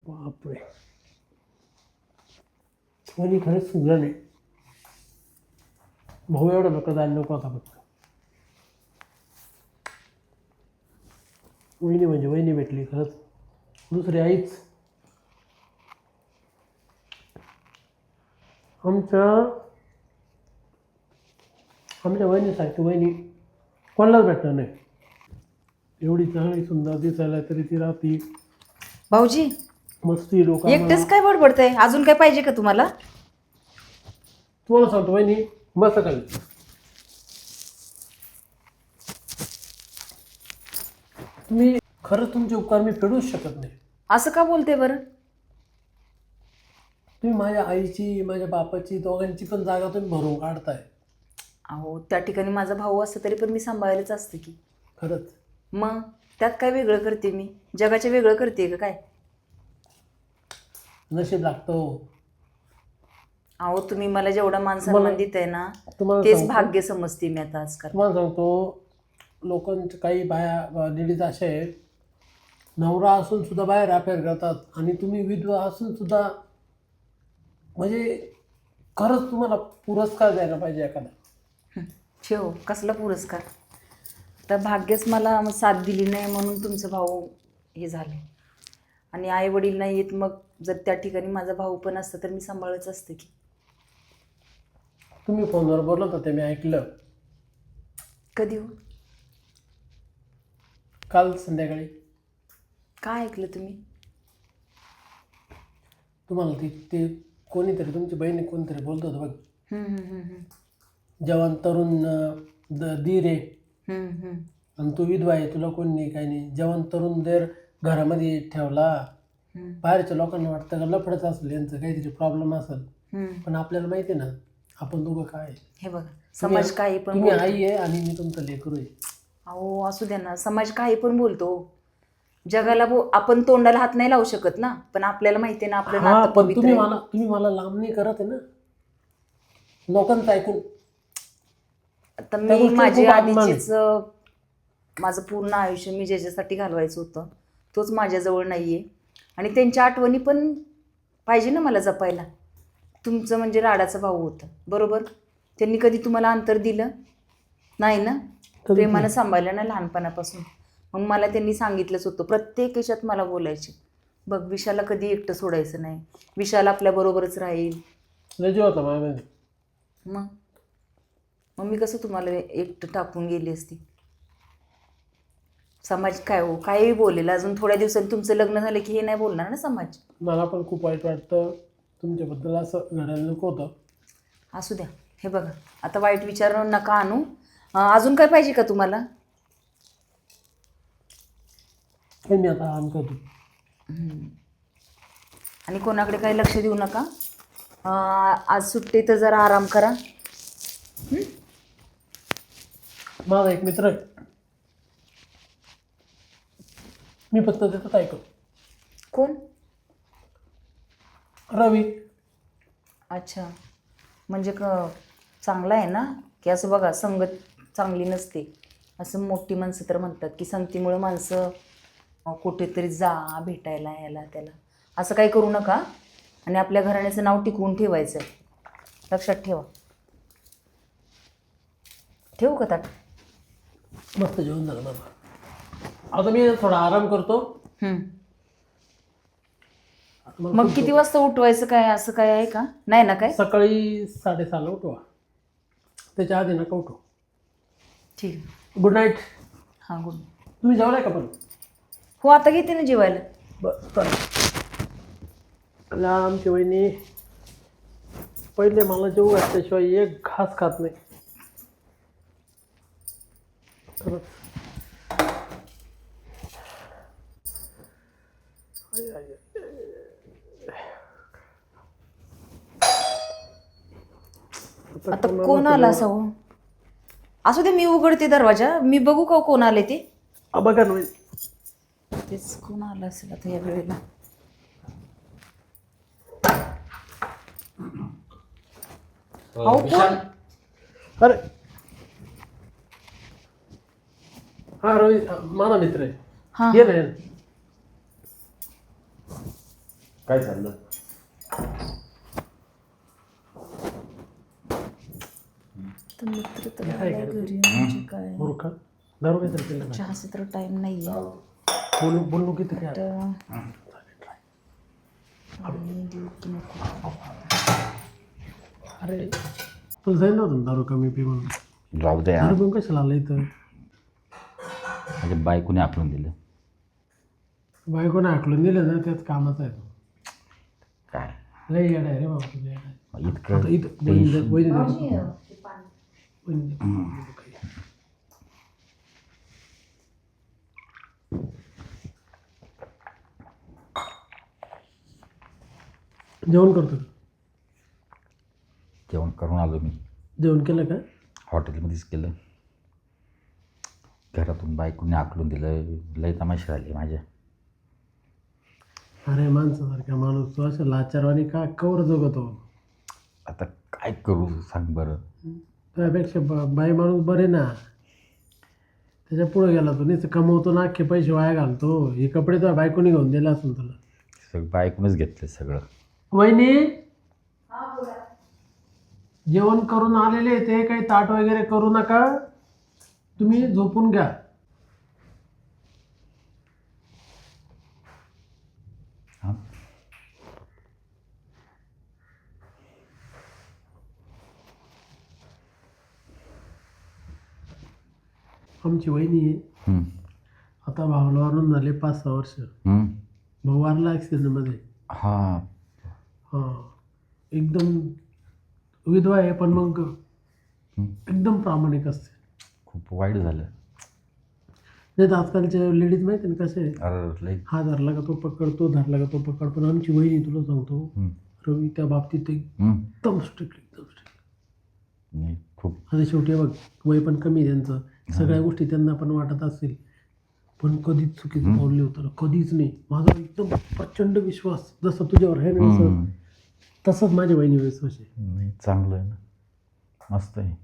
बापरे, वहिनी खरंच सुंदर नाही. भाऊ एवढा लोक जायला नको होता. फक्त वहिनी म्हणजे वहिनी भेटली खरंच, दुसरी आईच. आमच्या वहिनीसारखी वहिनी कोणालाच भेटणार नाही. एवढी चांगली सुंदर दिसायला तरी ती राहती भाऊजी मस्ती. लोक एकटेच काय बडबडतंय? अजून काय पाहिजे का तुम्हाला? तुम्हाला सांगतो वहिनी, मस्त काय तुम्ही, खरंच तुमचे उपकार मी फेडूच शकत नाही. असं का बोलते बरं? तुम्ही माझ्या आईची, माझ्या बापाची, दोघांची पण जागा तुम्ही भरून काढताय. अहो, त्या ठिकाणी माझा भाऊ असतं तरी पण मी सांभाळायलाच असते की. खरंच मग त्यात काय वेगळं करते मी? जगाच्या वेगळं करते का काय? नशीब लागतं. अहो, तुम्ही मला जेवढा मान सन्मान देताय ना, तुम्हाला तेच सांगतो- भाग्य समजते मी आता आजकाल. तुम्हाला सांगतो, लोकांच्या काही बाया लेडीज अशा आहेत, नवरा असून सुद्धा बाहेर अफेअर करतात. आणि तुम्ही विधवा असून सुद्धा, म्हणजे खरंच तुम्हाला पुरस्कार द्यायला पाहिजे एखादा. ठेव, कसला पुरस्कार? तर भाग्यच मला साथ दिली नाही म्हणून तुमचं भाऊ हे झाले. आणि आई वडील नाही आहेत, मग जर त्या ठिकाणी माझा भाऊ पण असतं तर मी सांभाळच असते की. तुम्ही फोनवर बोलत होते, मी ऐकलं कधी हो? काल संध्याकाळी. काय ऐकलं तुम्ही? तुम्हाला ते कोणीतरी, तुमची बहिणी कोणतरी बोलत होतं बघ, हम्म, हम्म, हम्म, जवान तरुण दीर आहे हम्म, हम्म, आणि तू विधवा आहे, तुला कोण नाही, काही नाही. जवान तरुण दीर घरामध्ये ठेवला. हम्म, बाहेरच्या लोकांना वाटतं का लफडच असेल, यांचं काहीतरी प्रॉब्लेम असेल. हम्म. पण आपल्याला माहिती आहे ना, आपण दोघं काय. हे बघा, समाज काही पण तुम्ही बोलतो. आई आहे आणि मी तुमचं लेकरू आहे. अहो, असू द्या ना, समाज काही पण बोलतो. जगाला आपण तोंडाला हात नाही लावू शकत ना, पण आपल्याला माहिती आहे ना आपलं हा, नातं पण पवित्र तुम्ही आहे. मला लांब नाही करत आहे ना, लोकांचं ऐकून. आता त्या मी गोष्टीत माझी खूप अभिमान आहे. आधीचीच माझं पूर्ण आयुष्य मी ज्याच्यासाठी घालवायचं होतं तोच माझ्याजवळ नाही आहे. आणि त्यांच्या आठवणी पण पाहिजे ना मला जपायला. तुमचं म्हणजे लाडाचा भाऊ होता, बरोबर? त्यांनी कधी तुम्हाला अंतर दिलं नाही ना? प्रेमानं सांभाळलं ना लहानपणापासून. मग मला त्यांनी सांगितलंच होतं, प्रत्येक याच्यात मला बोलायचे, बघ विशाला कधी एकटं सोडायचं नाही, विशाल आपल्याबरोबरच राहील. लय होता माझ्यामध्ये. मग मी कसं तुम्हाला एकटं टाकून गेली असती? समाज काय हो, काही बोलेल. अजून थोड्या दिवसांनी तुमचं लग्न झालं की हे नाही बोलणार ना समाज. मला पण खूप वाईट वाटतं तुमच्याबद्दल, असं घडायला नको होतं. असू द्या. हे बघा, आता वाईट विचार नका आणू. अजून काय पाहिजे का तुम्हाला? काही मी आता आराम करतो. आणि कोणाकडे काही लक्ष देऊ नका. आज सुट्टी तर जरा आराम करा. माझा एक मित्र आहे, मी फक्त त्याचं ऐकतो. कोण? रवी. अच्छा, म्हणजे चांगलं आहे ना? की असं बघा, संगत चांगली नसते असं मोठी माणसं तर म्हणतात, की संगतीमुळे माणसं कुठेतरी जा भेटायला याला त्याला. असं काही करू नका. आणि आपल्या घराण्याचं नाव टिकवून ठेवायचं आहे, लक्षात ठेवा. ठेवू का ताट? मस्त जेवण झालं बाबा. आता मी थोडा आराम करतो. मग किती वाजता उठवायचं काय, असं काय आहे का? नाही ना काय? सकाळी 6:30ला उठवा, त्याच्या आधी नका उठवा. ठीक आहे. Good night. हां, गुड. तुम्ही जेवलाय का पण? हो, आता घेते ना जेवायला. बरं, चालेल. आमची वहिनी पहिले मला जेवू घातल्याशिवाय एक घास खात नाही. खरंच. आता कोण आला असावं? असू दे, मी उघडते दरवाजा, मी बघू का कोण आले ते. बघा ना, तेच कोण आलं असेल आता या वेळेला. अहो, कोण? अरे हा, रवी माझा मित्र आहे. हां, ये ना. काय चाललं? तर मित्र तर काय आलाय करते? घरी म्हणजे काय मूर्ख दारू काहीतरी पिलं का? चहाचा तर टाइम नाही आहे बोलू किती काय देऊ की नको अरे तुला जाईल नव्हतं ना दारू कमी पी म्हणून. जाऊ दे दारू पिऊन कशाला आलं इथं? माझ्या बायकोने आखलून दिलं. बायकोने हाकलून दिलं ना त्यात कामाचं आहे तो. काय लय येडा आहे रे बाबा तुझ्या येडा आहे. इतकं आता इथं वहिनी जेवण करतो का? जेवण करून आलो मी. जेवण केलं का? हॉटेलमध्येच केलं. घरातून बायकोने आखलून दिलं. लय तमाशा झाली माझ्या. अरे माणसासारखा माणूस तू असं लाचारवाणी का कवर जगतो? आता काय करू सांग बरं. त्यापेक्षा बाई माणूस बरे ना. त्याच्या पुढे गेला तो नुसतं कमवतो ना अख्खे पैसे वाया घालतो. हे कपडे तुझ्या बायकोनी घेऊन दिला असेल तुला. सगळं बायकोनंच घेतलं सगळं. वहिनी जेवण करून आलेले ते काही ताट वगैरे करू नका. तुम्ही झोपून घ्या. हां आमची वहिनी आहे. आता भावाला वारून झाले 5-6 वर्ष. भाऊ वारला ॲक्सिडेंटमध्ये. हां हां एकदम विधवा आहे पण मग एकदम प्रामाणिक असते. खूप वाईट झालं. नाही तर आजकालच्या लेडीज माहिती आहे ना कसे आहे. अरे लय हा धरला का तो पकड, तो धरला का तो पकड. पण आमची वहिनी तुला सांगतो रवी त्या बाबतीत एकदम स्ट्रिक्ट एकदम स्ट्रिक्ट. नाही खूप. आता शेवटी बघ वय पण कमी आहे त्यांचं. सगळ्या गोष्टी त्यांना पण वाटत असतील पण कधीच चुकीचं पाऊल नाही उचललं. कधीच नाही. माझा एकदम प्रचंड विश्वास जसा तुझ्यावर आहे ना तसंच माझ्या वहिनीवर विश्वास आहे. नाही चांगलं आहे ना. मस्त आहे.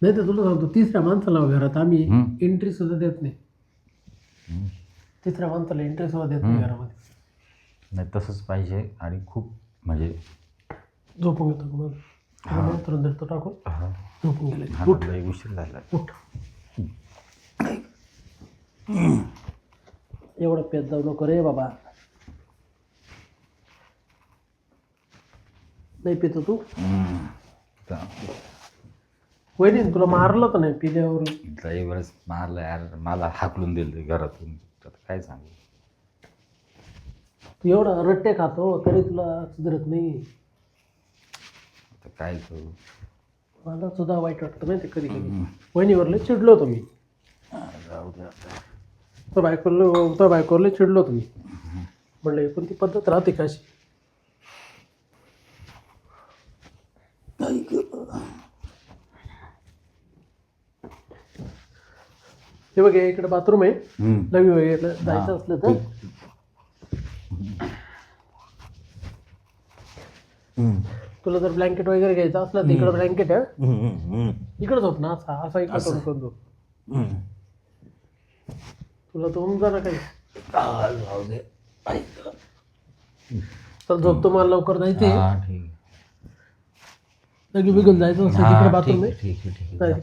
नाही तर तुला सांगतो 3ऱ्या माणसाला घरात आम्ही एंट्री सुद्धा देत नाही. 3ऱ्या माणसाला एंट्री सुद्धा देत नाही घरामध्ये. नाही तसंच पाहिजे. आणि खूप म्हणजे झोपून घेतो मग तुरंत धरतो टाकून हां झोपून गेले. हां लय उशीर झाला. उठ एवढं पेत जाऊ नको रे बाबा. नाही पितो तू? वहिनी तुला मारलं तर नाही पिल्यावर? लय वेळेस मारलं यार. मला हाकलून दिलं घरातून. आता काय सांगू. तू एवढा रट्टे खातो तरी तुला सुधरत नाही. आता काय करू. मला सुद्धा वाईट वाटतं माहिती कधी कधी. वहिनीवर लय चिडलो होतो मी. जाऊ दे आता. तो बायकोवर लय चिडलो होतो मी. म्हणलं पण ती पद्धत राहते का अशी. हे बघ इकडे बाथरूम आहे. नवी वगैरे जायचं असलं तर तुला जर ब्लँकेट वगैरे घ्यायचं असलं तर इकडं ब्लँकेट आहे. इकडं झोप ना असा असा इकडं करून झोप. तुला तर होऊन जा ना काही. जाऊ दे. चल झोपतो मला लवकर जायचं आहे. हां ठीक आहे. लगे बिघून जायचं असं तिकडे हां बाथरूम ठीक आहे. आहे ठीक जाय आहे.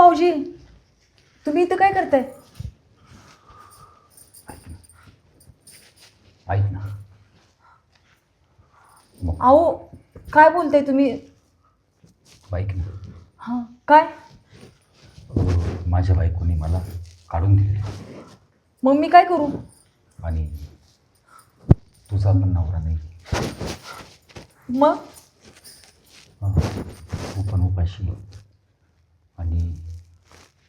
भाऊजी, तुम्ही इथं काय करताय? ऐक ना. मग अहो, काय बोलताय तुम्ही? ऐक ना. हां, काय? माझ्या बायकोने मला काढून दिले मग मी काय करू? आणि तुझा पण नवरा नाही. मग तू पण उपाशी आणि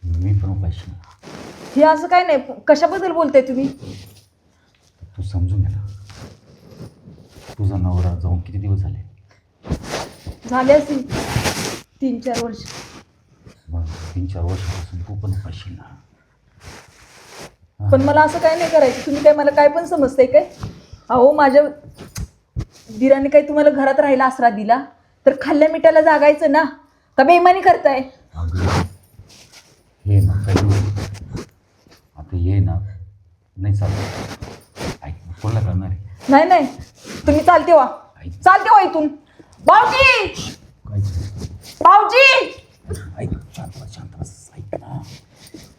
मी पण उपाशी. हे असं काय नाही, कशाबद्दल बोलताय तुम्ही? तू समजून घे ना. तुझा नवरा जाऊन किती दिवस झाले? झाले असतील 3-4 वर्ष. मग 3-4 वर्षापासून तू पण उपाशी ना. पण मला असं काय नाही करायचं. तुम्ही काय मला काय पण समजताय काय? अहो, माझ्या दिराने काही तुम्हाला घरात राहायला आसरा दिला तर खाल्ल्या मिठाला जागायचं ना, का बेईमानी करताय? अगं, हे ना काही आता ये ना नाही चालत. ऐक ना, कोणाला करणार आहे? नाही नाही, तुम्ही चालते वा, चालते वा इथून. भाऊजी, काय भाऊजी, ऐक, शांत बस, शांत बस. ऐक ना,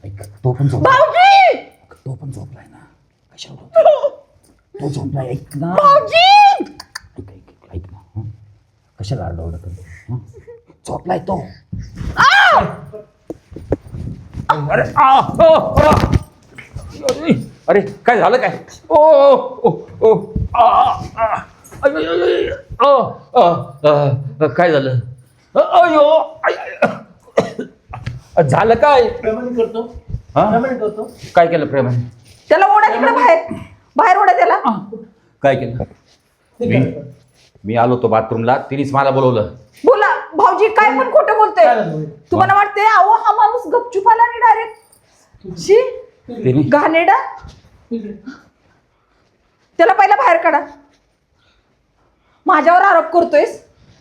ऐक. तो पण झोप, भाऊजी, तो पण झोपलाय ना. कशाला तो झोपलाय? ऐक ना भाऊजी. ऐक ऐक ऐक ना. हं? कशाला आरडाओरडा करतो? झोपलाय तो. अरे अरे काय झालं काय? ओ ओ ओ काय झालं? अयो झालं काय? प्रेमाने करतो, हा? प्रेमाने करतो. काय केलं प्रेमाने? त्याला ओढा तिकडे बाहेर, बाहेर ओढा त्याला. काय केलं? ते मी करतो. मी आलो तो बाथरूमला, तिनेच मला बोलवलं. बोला भाऊजी, काय पण खोटं बोलतोय. काय झालं? तुम्हाला वाटतंय अहो हा माणूस गपचूप आला आणि डायरेक्ट शी तिने घाणेरडा. इकडे. त्याला पहिला बाहेर काढा. माझ्यावर आरोप करतोयस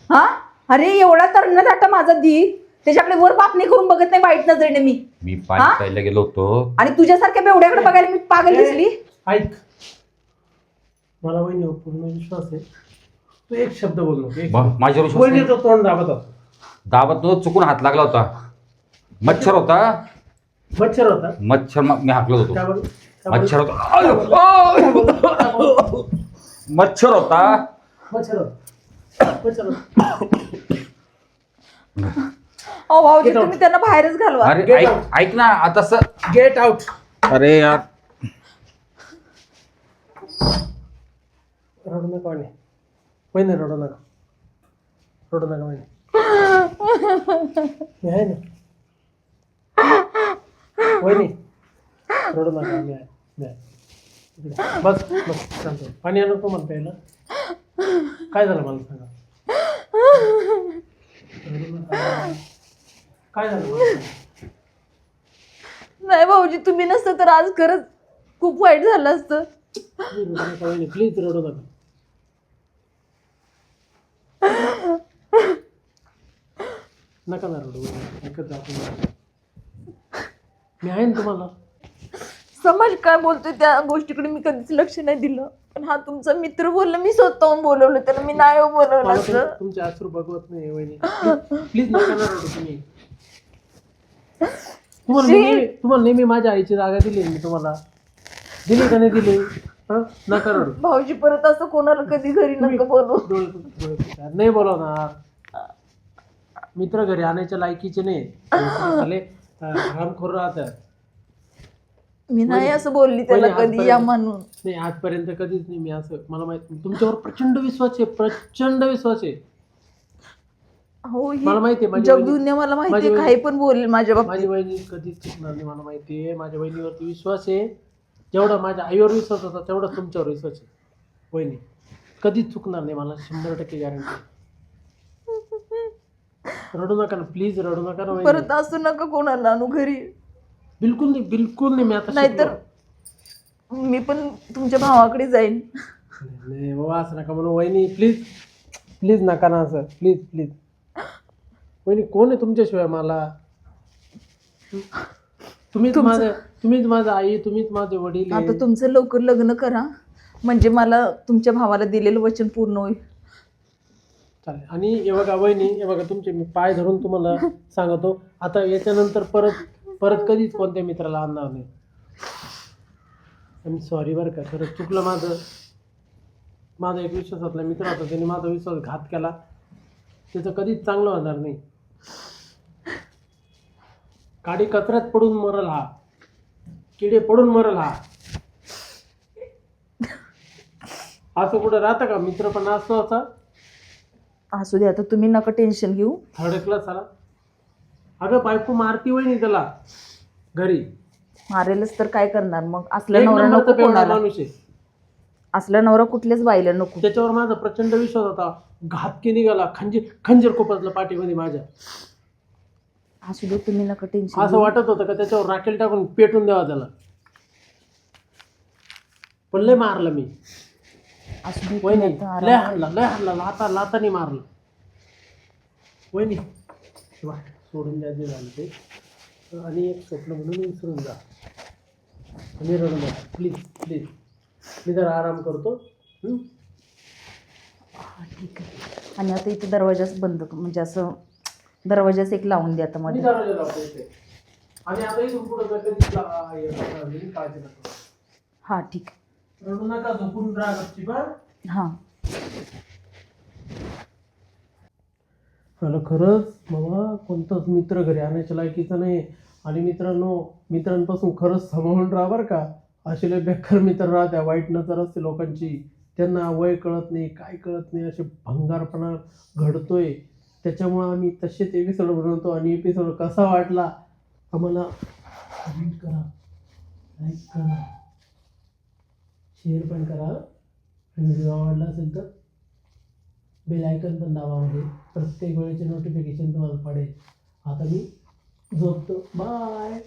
हा? अरे एवढा तरणाटा माझा दी, त्याच्याकडे वर बापणी करून बघत नाही वाईट नजरेने मी. मी हा? पाणी प्यायला गेलो होतो. आणि तुझ्यासारख्या बेवड्याकडे बघायला मी पागल दिसली? ऐक, मला वहिनीवर पूर्ण विश्वास आहे. तू एक शब्द बोल नको. एक शब्द. माझ्यावर विश्वास नाही. वहिनीचं तोंड दाबत होता. दाबात तो चुकून हात लागला होता. मच्छर होता. मच्छर होता. मच्छर मी हाकलो होतो. त्यावर मच्छर होता. मच्छर होता. मच्छर होता. मच्छर होता. अहो भाऊजी, Get out. तुम्ही त्यांना बाहेरच घालवा. अरे Get ऐक out. ऐक ना आता गेट आउट. अरे यार रडू नका वहिनी. वहिनी रडू नका. रडू नका वहिनी. मी आहे ना वहिनी. रडू नका. मी आहे. मी आहे. इकडे. बस बस शांत हो. पाणी आणू का मला प्यायला? काय झालं मला सांगा. रडू नका. काय झालं मला सांगा. नाही भाऊजी, तुम्ही नसतं तर आज खरंच खूप वाईट झालं असतं. रडू नका वहिनी. प्लीज रडू नका. नका ना रडू वहिनी. ऐकत जा तुम्ही. मी आहे ना तुम्हाला. समाज काय बोलतोय त्या गोष्टीकडे मी कधीच लक्ष नाही दिलं. पण हा तुमचा मित्र बोलला, मी स्वतःहून बोलवलं त्याला, मी नाही बोलवलं मला असं. तुमचे अश्रू बघवत नाही वहिनी. प्लीज नका ना रडू तुम्ही. तुम्हाला नेहमी माझ्या आईची जागा दिली मी तुम्हाला. दिली का नाही दिली? हा, नका रडू. भाऊजी, परत असं कोणाला कधी घरी नका बोलू. डोळे पुसतात. नाही बोलवणार. मित्र घरी आणायच्या लायकीचे नाही. झाले हरामखोर राहतात. मी नाही असं बोलली त्याला पहिले कधी या आजपर्यंत- म्हणून. नाही आजपर्यंत कधीच नाही मी असं. मला माहिती तुमच्यावर प्रचंड विश्वास आहे. प्रचंड विश्वास आहे. हो, मला माहिती आहे. जग दुनिया मला माहिती काही पण बोलेल माझ्या बाबतीत. माझी वहिनी कधीच चुकणार नाही. मला माहिती आहे. माझ्या वहिनीवरती विश्वास आहे. जेवढा माझ्या आईवर विश्वास होता तेवढा तुमच्यावर विश्वास आहे. वहिनी कधीच चुकणार नाही. मला 100% गॅरंटी. रडू नका ना प्लीज. रडू नका ना वहिनी. परत असं नका कोणाला आणू घरी. बिलकुल नाही. बिलकुल नाही. मी आता नाहीतर मी पण तुमच्या भावाकडे जाईन. नाही बाबा असं नका म्हणून वहिनी. प्लीज प्लीज नका ना असं. प्लीज प्लीज वहिनी. कोण आहे तुमच्याशिवाय मला? तुम्हीच माझं आई. तुम्हीच माझे वडील आहे. आता तुमचं लवकर लग्न करा, म्हणजे मला तुमच्या भावाला दिलेलं वचन पूर्ण होईल. चालेल. आणि हे बघा वहिनी, हे बघा तुमचे मी पाय धरून तुम्हाला सांगतो, आता याच्यानंतर परत कधीच कोणत्या मित्राला आणणार नाही. आय सॉरी बरं का, खरंच चुकलं माझा एक विश्वासातला मित्र होता, त्याने माझा विश्वासघात केला, त्याचं कधीच चांगलं होणार नाही. काडी कचऱ्यात पडून मरल हा, किडे पडून मरल हा. असं कुठं राहतं का? मित्र पण असतो असा असू दे, आता तुम्ही नका टेन्शन घेऊ. थर्ड क्लास आला. अगं बायको मारती वय नाही त्याला घरी. मारेलच तर काय करणार मग? असला एक नवरा नंबरचा नको बेवडा कोणाला. माणूस आहे. असला नवरा कुठल्याच बाईला नको. त्याच्यावर माझा प्रचंड विश्वास होता. घातकी निघाला, खंजीर खोपसलं पाठीमध्ये माझ्या. असू दे, तुम्ही नका टेन्शन असं वाटत होतं का त्याच्यावर राखेल टाकून पेटून द्यावा त्याला. पण लय मारलं मी. असू दे, वहिनी तुम्ही आता लय आराम. हाणला, लातानी मारलं. वहिनी सोडून द्या जे झालं ते. आणि एक स्वप्न म्हणून विसरून जा आणि रडू नका प्लीज. मी जरा आराम करतो. हा, ठीक आहे. आणि आता इथे दरवाजाच बंद म्हणजे असं दरवाजाच एक लावून द्या आता मी मध्ये. दरवाजा लावतो इथे. आणि आता इथून पुढं कधीच काळजी नका. हा ठीक रडू नका, झोपून राहा गपचीप. आहे. हा मला खरंच बाबा कोणताच मित्र घरी आणायच्या लायकीचा नाही. आणि मित्रांपासून खरंच सांभाळून राहा बरं का. असे लय बेकार मित्र राहत्या, वाईट नजर असते लोकांची. त्यांना वय कळत नाही, काय कळत नाही, असे भंगारपणा घडतोय. त्याच्यामुळं आम्ही तसेच एपिसोड बनवतो. आणि एपिसोड कसा वाटला आम्हाला कमेंट करा, लाईक करा, शेअर पण करा. आणि व्हिडिओ आवडला असेल तर बेल आयकन पण दाबा, म्हणजे प्रत्येक वेळेचे नोटिफिकेशन तुम्हाला पडेल. आता मी झोपतो. बाय.